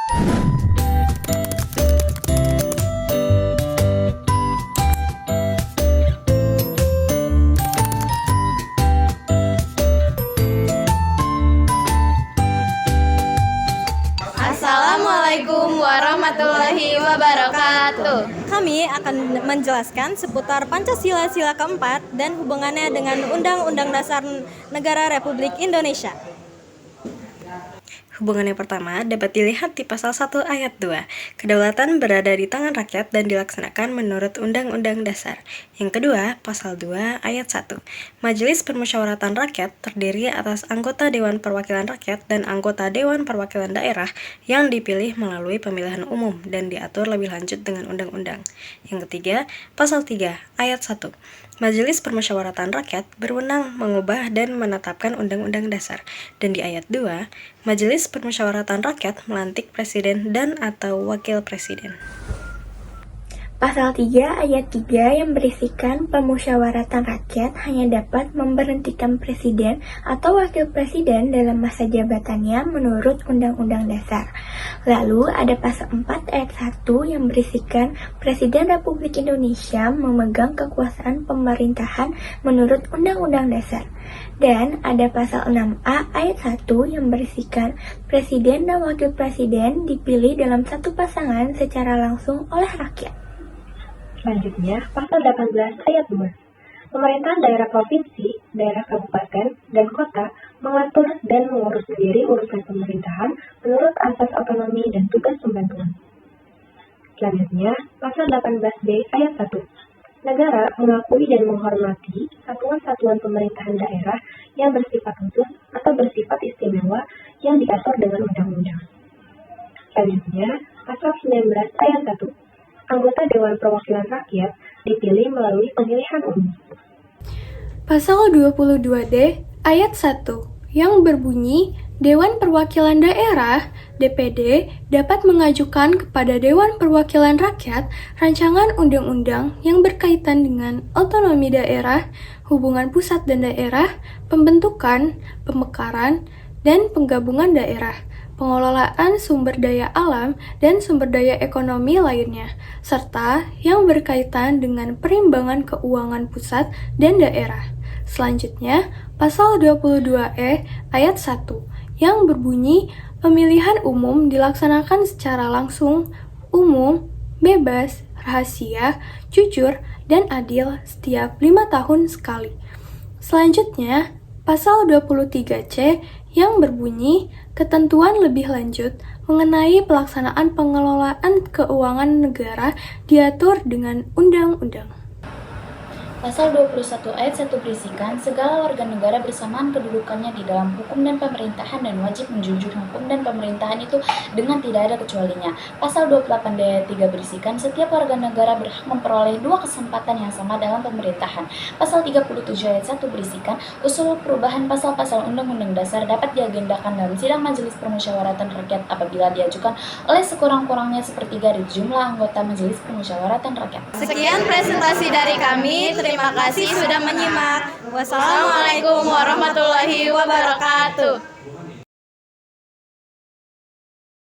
Assalamualaikum warahmatullahi wabarakatuh. Kami akan menjelaskan seputar Pancasila Sila keempat dan hubungannya dengan Undang-Undang Dasar Negara Republik Indonesia. Hubungan yang pertama dapat dilihat di pasal 1 ayat 2. Kedaulatan berada di tangan rakyat dan dilaksanakan menurut Undang-Undang Dasar. Yang kedua, pasal 2 ayat 1. Majelis Permusyawaratan Rakyat terdiri atas anggota Dewan Perwakilan Rakyat dan anggota Dewan Perwakilan Daerah yang dipilih melalui pemilihan umum dan diatur lebih lanjut dengan undang-undang. Yang ketiga, pasal 3 ayat 1. Majelis Permusyawaratan Rakyat berwenang mengubah dan menetapkan Undang-Undang Dasar. Dan di ayat 2, Majelis Permusyawaratan Rakyat melantik Presiden dan atau Wakil Presiden. Pasal 3 ayat 3 yang berisikan pemusyawaratan rakyat hanya dapat memberhentikan presiden atau wakil presiden dalam masa jabatannya menurut Undang-Undang Dasar. Lalu ada pasal 4 ayat 1 yang berisikan Presiden Republik Indonesia memegang kekuasaan pemerintahan menurut Undang-Undang Dasar. Dan ada pasal 6A ayat 1 yang berisikan presiden dan wakil presiden dipilih dalam satu pasangan secara langsung oleh rakyat. Selanjutnya, pasal 18 ayat 2. Pemerintahan daerah provinsi, daerah kabupaten, dan kota mengatur dan mengurus sendiri urusan pemerintahan menurut asas otonomi dan tugas pembantuan. Selanjutnya, pasal 18b ayat 1. Negara mengakui dan menghormati satuan-satuan pemerintahan daerah yang bersifat khusus atau bersifat istimewa yang diatur dengan undang-undang. Selanjutnya, pasal 19 ayat 1. Anggota Dewan Perwakilan Rakyat dipilih melalui pemilihan umum. Pasal 22D ayat 1 yang berbunyi Dewan Perwakilan Daerah (DPD) dapat mengajukan kepada Dewan Perwakilan Rakyat rancangan undang-undang yang berkaitan dengan otonomi daerah, hubungan pusat dan daerah, pembentukan, pemekaran, dan penggabungan daerah, pengelolaan sumber daya alam dan sumber daya ekonomi lainnya, serta yang berkaitan dengan perimbangan keuangan pusat dan daerah. Selanjutnya, pasal 22E ayat 1 yang berbunyi pemilihan umum dilaksanakan secara langsung, umum, bebas, rahasia, jujur, dan adil setiap 5 tahun sekali. Selanjutnya, pasal 23C yang berbunyi ketentuan lebih lanjut mengenai pelaksanaan pengelolaan keuangan negara diatur dengan undang-undang. Pasal 21 ayat 1 berisikan segala warga negara bersamaan kedudukannya di dalam hukum dan pemerintahan dan wajib menjunjung hukum dan pemerintahan itu dengan tidak ada kecualinya. Pasal 28 ayat 3 berisikan setiap warga negara berhak memperoleh 2 kesempatan yang sama dalam pemerintahan. Pasal 37 ayat 1 berisikan usul perubahan pasal-pasal Undang-Undang Dasar dapat diagendakan dalam sidang Majelis Permusyawaratan Rakyat apabila diajukan oleh sekurang-kurangnya sepertiga dari jumlah anggota Majelis Permusyawaratan Rakyat. Sekian presentasi dari kami. Terima kasih sudah menyimak. Wassalamualaikum warahmatullahi wabarakatuh.